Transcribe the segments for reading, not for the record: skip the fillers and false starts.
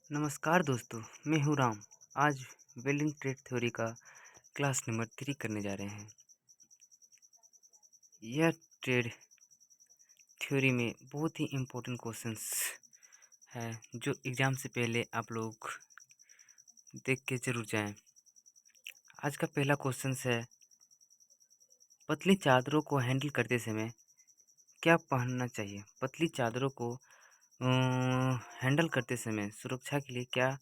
नमस्कार दोस्तों, मैं हूँ राम। आज वेल्डिंग ट्रेड थ्योरी का क्लास नंबर 3 करने जा रहे हैं। यह ट्रेड थ्योरी में बहुत ही इम्पोर्टेंट क्वेश्चंस है जो एग्ज़ाम से पहले आप लोग देख के ज़रूर जाएं। आज का पहला क्वेश्चन है, पतली चादरों को हैंडल करते समय क्या पहनना चाहिए? पतली चादरों को हैंडल करते समय सुरक्षा के लिए क्या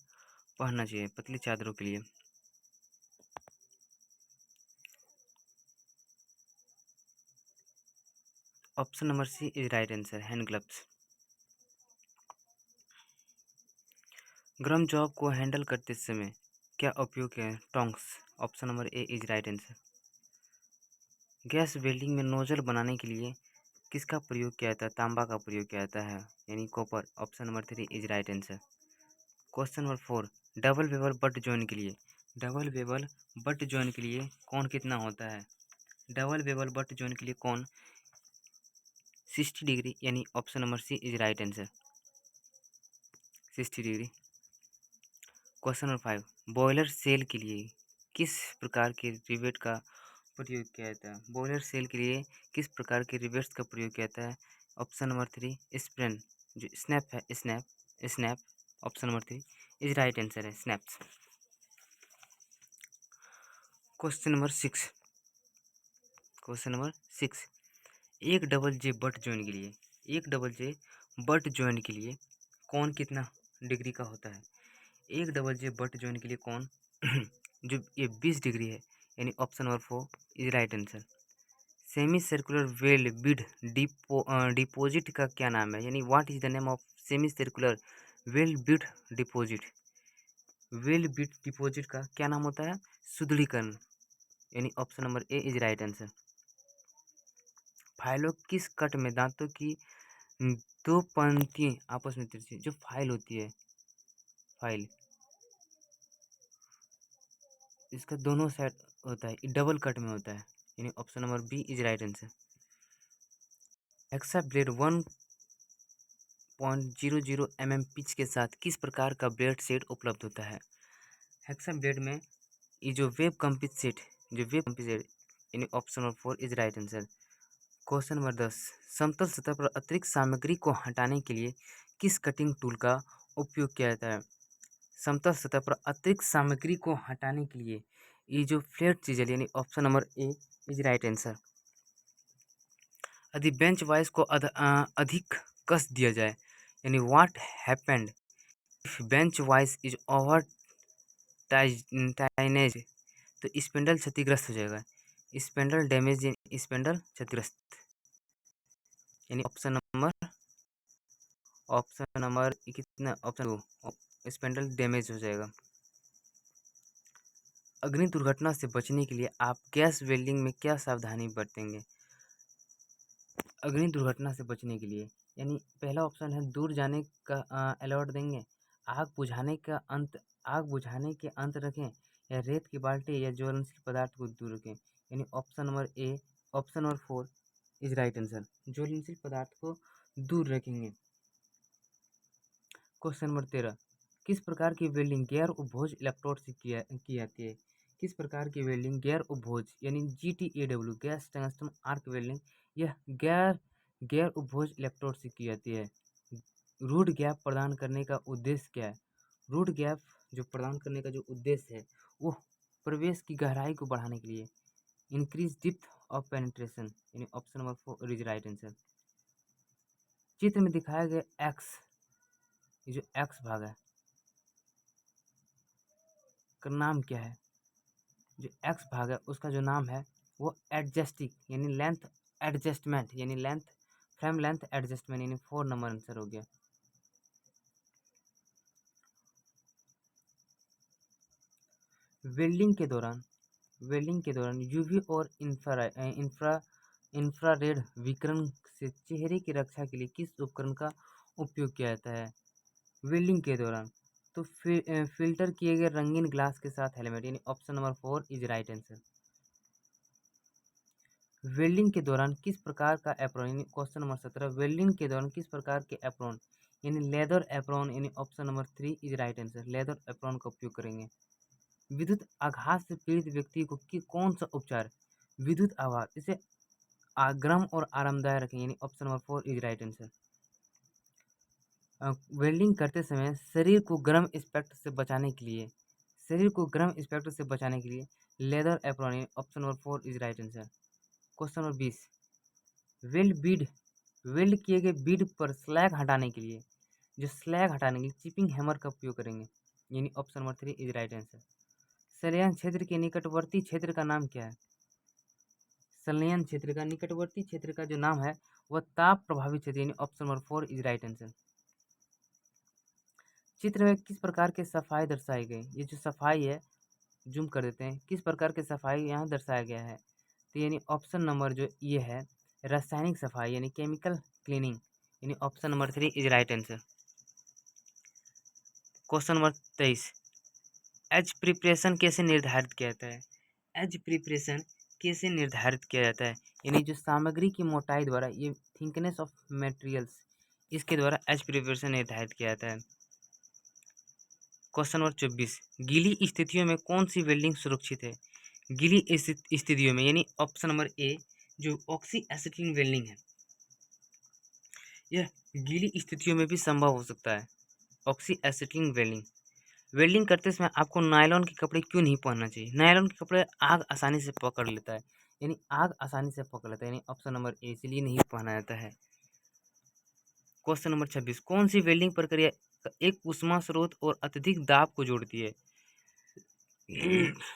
पहनना चाहिए पतली चादरों के लिए? Option number C is right answer, hand gloves. गर्म जॉब को हैंडल करते समय क्या उपयोग है? Tongs. Option number A is right answer. Gas welding में नोजल बनाने के लिए किसका प्रयोग किया जाता है? तांबा का प्रयोग किया जाता है, यानी copper. Option number 3 is right answer. Question number 4, double bevel butt joint के लिए, डबल बेवल बट जॉइंट के लिए कौन कितना होता है? डबल बेवल बट जॉइंट के लिए कौन 60 डिग्री, यानी option number C is right answer, 60 degree. Question number 5, boiler shell के लिए किस प्रकार के रिवेट का प्रयोग किया जाता है? बॉयलर सेल के लिए किस प्रकार के रिवेट्स का प्रयोग किया जाता है? ऑप्शन नंबर 3 स्प्रेन, जो स्नैप है, snap. Option number 3 is right answer है, snaps. Question number 6, question number 6, एक डबल जे बट जॉइंट के लिए, एक डबल जे बट जॉइंट के लिए कौन कितना डिग्री का होता है? एक डबल जे बट जॉइंट के लिए कौन जो ये 20 डिग्री है, यानी option number 4 is right answer. Semi circular well bid deposit का क्या नाम है? यानी what is the name of semi circular well bid deposit? Well bid deposit का क्या नाम होता है? सुदृढ़ीकरण, यानी option number A is right answer. फाइलों किस कट में दांतों की दो पंक्तियां आपस में तिरछी, जो फाइल होती है, फाइल, इसका दोनों साइड होता है, ये डबल कट में होता है, यानी option number B is right answer. Hexa blade 1.00 mm pitch के साथ किस प्रकार का ब्लेड सेट उपलब्ध होता है? हेक्सा ब्लेड में ये जो वेब कंपित सेट, जो वेब कंपित सेट, यानी option number 4 is right answer. Question number 10, समतल सतह पर अतिरिक्त सामग्री को हटाने के लिए किस कटिंग टूल का उपयोग किया जाता है? समतल सतह पर अतिरिक्त सामग्री को हटाने के लिए ये जो फ्लैट चीज़, यानी option number A is right answer. यदि बेंच वाइज को अधिक कस दिया जाए, यानी what happened if bench vice is over tightened, तो स्पिंडल क्षतिग्रस्त हो जाएगा, स्पिंडल डैमेज, स्पिंडल क्षतिग्रस्त, यानी ऑप्शन नंबर कितना, ऑप्शन 2 स्पिंडल डैमेज हो जाएगा। अग्नि दुर्घटना से बचने के लिए आप गैस वेल्डिंग में क्या सावधानी बरतेंगे? अग्नि दुर्घटना से बचने के लिए, यानी पहला ऑप्शन है दूर जाने का अलर्ट देंगे, आग बुझाने के अंत रखें, या रेत की बाल्टी या ज्वलनशील पदार्थ को दूर रखें, यानी option number A, option number 4 is right answer, ज्वलनशील पदार्थ को दूर रखेंगे। क्वेश्चन नंबर 13, किस प्रकार की वेल्डिंग गैर उपभोज इलेक्ट्रोड से की जाती है? किस प्रकार की वेल्डिंग गैर उपभोज, यानी GTAW, gas tungsten arc welding, यह गैर गैर उपभोज इलेक्ट्रोड से की जाती है? रूट गैप प्रदान करने का उद्देश्य क्या है? रूट गैप जो प्रदान करने का जो उद्देश्य है वो प्रवेश की गहराई को बढ़ाने के लिए, इंक्रीज डिप्थ ऑफ पेनिट्रेशन, यानी option number 4 is right answer. चित्र में दिखाया गया एक्स, ये जो एक्स भाग है का नाम क्या है? जो एक्स भाग है उसका जो नाम है वो एडजस्टिंग, यानी लेंथ एडजस्टमेंट, यानी लेंथ, फ्रेम लेंथ एडजस्टमेंट, यानी 4 नंबर आंसर हो गया। वेल्डिंग के दौरान, वेल्डिंग के दौरान यूवी और इंफ्रारेड विकिरण से चेहरे की रक्षा के लिए किस उपकरण का उपयोग किया जाता है? वेल्डिंग के दौरान तो फिल्टर किए गए रंगीन ग्लास के साथ हेलमेट, यानी option number 4 is right answer. Welding के दौरान किस प्रकार का एप्रोन, क्वेश्चन नंबर 17, वेल्डिंग के दौरान किस प्रकार के एप्रोन, यानी लेदर एप्रॉन, यानी option number 3 is right answer. Leather apron का उपयोग करेंगे। विद्युत आघात से पीड़ित व्यक्ति को कौन सा उपचार, विद्युत आघात, इसे गर्म और आरामदायक रखें, यानी option number 4 is right answer. Welding करते समय शरीर को गर्म स्पेक्ट से बचाने के लिए, शरीर को गर्म स्पेक्ट से बचाने के लिए leather apron, option number 4 is right answer. Question number 20, weld किए गए बीड पर स्लैग हटाने के लिए, जो स्लैग हटाने के लिए चिपिंग हैमर का उपयोग करेंगे, यानी option number 3 is right answer. संलयन क्षेत्र के निकटवर्ती क्षेत्र का नाम क्या है? संलयन क्षेत्र का निकटवर्ती क्षेत्र का जो नाम है वह ताप प्रभावित क्षेत्र, यानी option number 4 is right answer. चित्र में किस प्रकार के सफाई दर्शाई गई? ये जो सफाई है, जूम कर देते हैं, किस प्रकार के सफाई यहाँ दर्शाया गया है? तो यानी ऑप्शन नंबर जो ये है रासायनिक सफाई, यानी केमिकल क्लीनिंग, यानी option number 3 is right answer. Question number 23, edge preparation कैसे निर्धारित किया जाता है? एज प्रिपरेशन कैसे निर्धारित किया जाता है? यानी जो सामग्री की मोटाई द्वारा, ये थिकनेस ऑफ मटेरियल्स, इसके द्वारा एज प्रिपरेशन निर्धारित किया जाता है। क्वेश्चन नंबर 24, गीली स्थितियों में कौन सी वेल्डिंग सुरक्षित है? गीली स्थितियों में, यानी ऑप्शन नंबर ए जो ऑक्सी एसिटिलीन वेल्डिंग है, यह गीली स्थितियों में भी संभव हो सकता है। ऑक्सी एसिटिलीन वेल्डिंग, वेल्डिंग करते समय आपको नायलॉन के कपड़े क्यों नहीं पहनना चाहिए? नायलॉन के कपड़े आग आसानी से पकड़ लेता है, यानी आग आसानी से पकड़ लेता है, यानी ऑप्शन नंबर ए, इसलिए नहीं पहना जाता है। क्वेश्चन नंबर 26, कौन सी वेल्डिंग प्रक्रिया एक ऊष्मा स्रोत और अत्यधिक दाब को जोड़ती है?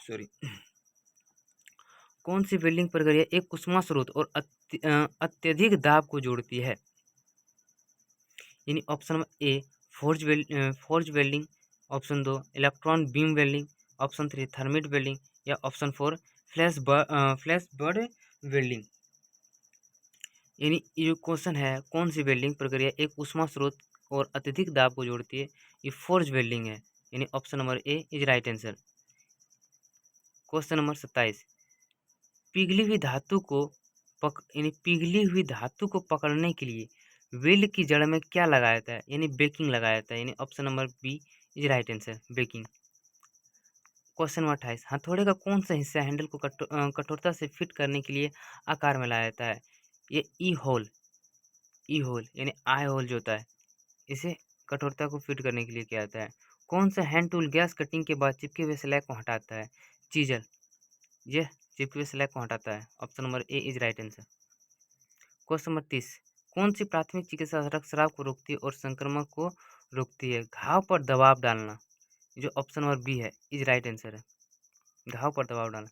सॉरी, कौन सी वेल्डिंग प्रक्रिया एक ऊष्मा स्रोत और अत्यधिक दाब को जोड़ती है? यानी option number A forge welding, option 2 electron beam welding, option 3 thermit welding, या ऑप्शन 4 फ्लैश बर्ड वेल्डिंग। यानी ये जो क्वेश्चन है कौन सी वेल्डिंग प्रक्रिया एक ऊष्मा स्रोत और अत्यधिक दाब को जोड़ती है, ये फोर्ज वेल्डिंग है, यानी option number A is right answer. Question number 27, पिघली हुई धातु को पिघली हुई धातु को पकड़ने के लिए वेल्ड की जड़ में क्या लगाया जाता है? यानी बेकिंग लगाया जाता है, यानी option number B is right answer, baking. Question number 28, हथौड़े का कौन सा हिस्सा हैंडल को कठोरता से फिट करने के लिए आकार में लाया जाता है? ये ई होल यानी आई होल जो होता है, इसे कठोरता को फिट करने के लिए किया जाता है। कौन सा हैंड टूल गैस कटिंग के बाद चिपके हुए स्लैग को हटाता है? चीजल, यह चिपके हुए स्लैग को हटाता है, option number A is right answer. Question number 30, कौन सी प्राथमिक चिकित्सा रक्तस्राव को रोकती है और संक्रमण को रोकती है? घाव पर दबाव डालना, जो ऑप्शन नंबर बी है इज राइट आंसर है, घाव पर दबाव डालना।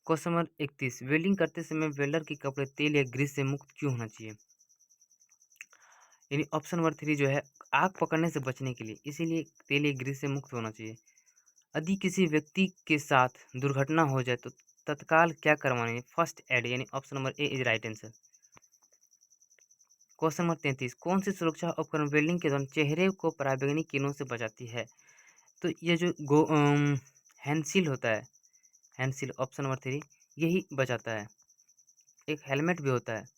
क्वेश्चन नंबर 31, वेल्डिंग करते समय वेल्डर के कपड़े तेल या ग्रीस से मुक्त क्यों होना चाहिए? यानी ऑप्शन नंबर 3 जो है आग पकड़ने से बचने के लिए, इसीलिए तेल या ग्रीस से मुक्त होना चाहिए। यदि किसी व्यक्ति के साथ दुर्घटना हो जाए तो तत्काल क्या करवाना है? फर्स्ट एड, यानी option number A is right answer. Question number 33, कौन सी सुरक्षा उपकरण वेल्डिंग के दौरान चेहरे को पराबैंगनी किरणों से बचाती है? तो ये जो हैंडशील्ड होता है, हैंडशील्ड ऑप्शन नंबर 3 यही बचाता है। एक हेलमेट भी होता है।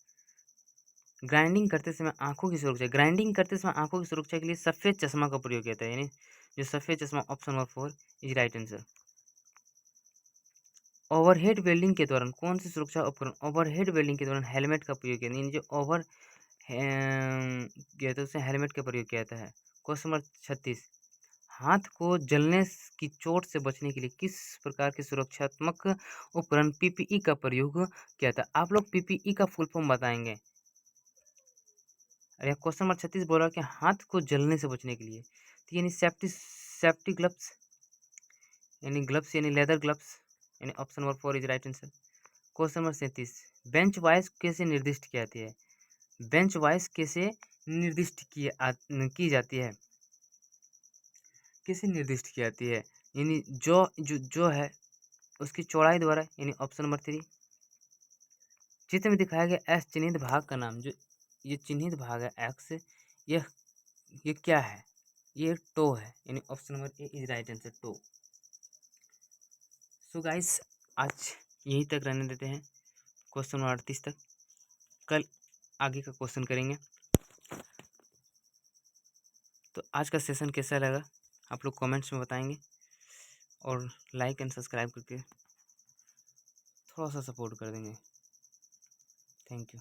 ग्राइंडिंग करते समय आंखों की सुरक्षा, ग्राइंडिंग करते समय आंखों की सुरक्षा के लिए सफ़ेद चश्मा का प्रयोग किया जाता है, यानी जो सफ़ेद चश्मा, option number 4 is right answer. Overhead welding के दौरान कौन सी सुरक्षा उपकरण, ओवरहेड वेल्डिंग के दौरान हेलमेट का प्रयोग किया, यानी जो ओवर किया तो उसे हेलमेट का प्रयोग किया जाता है। क्वेश्चन नंबर 36, हाथ को जलने की चोट से बचने के लिए किस प्रकार के सुरक्षात्मक उपकरण पीपीई का प्रयोग किया जाता है? आप लोग पीपीई का फुल फॉर्म बताएंगे। अरे क्वेश्चन नंबर 36 बोल रहा है कि हाथ को जलने से बचने के लिए, तो यानी सेफ्टी ग्लव्स, यानी ग्लव्स यानी लेदर ग्लव्स, यानी option number 4 is right answer. Question number 37, bench wise कैसे निर्दिष्ट की जाती है? बेंच वाइज कैसे निर्दिष्ट की जाती है, कैसे निर्दिष्ट की जाती है? यानी जो है उसकी चौड़ाई द्वारा, यानी ऑप्शन नंबर 3। चित्र में दिखाया गया एस चिन्हित भाग का नाम, जो ये चिन्हित भाग है एक्स, यह ये क्या है? ये टो है, यानी option number A is right answer, toe. So guys, आज यहीं तक रहने देते हैं, क्वेश्चन नंबर 38 तक। कल आगे का क्वेश्चन करेंगे। तो आज का सेशन कैसा लगा आप लोग कमेंट्स में बताएंगे, और लाइक एंड सब्सक्राइब करके थोड़ा सा सपोर्ट कर देंगे। Thank you.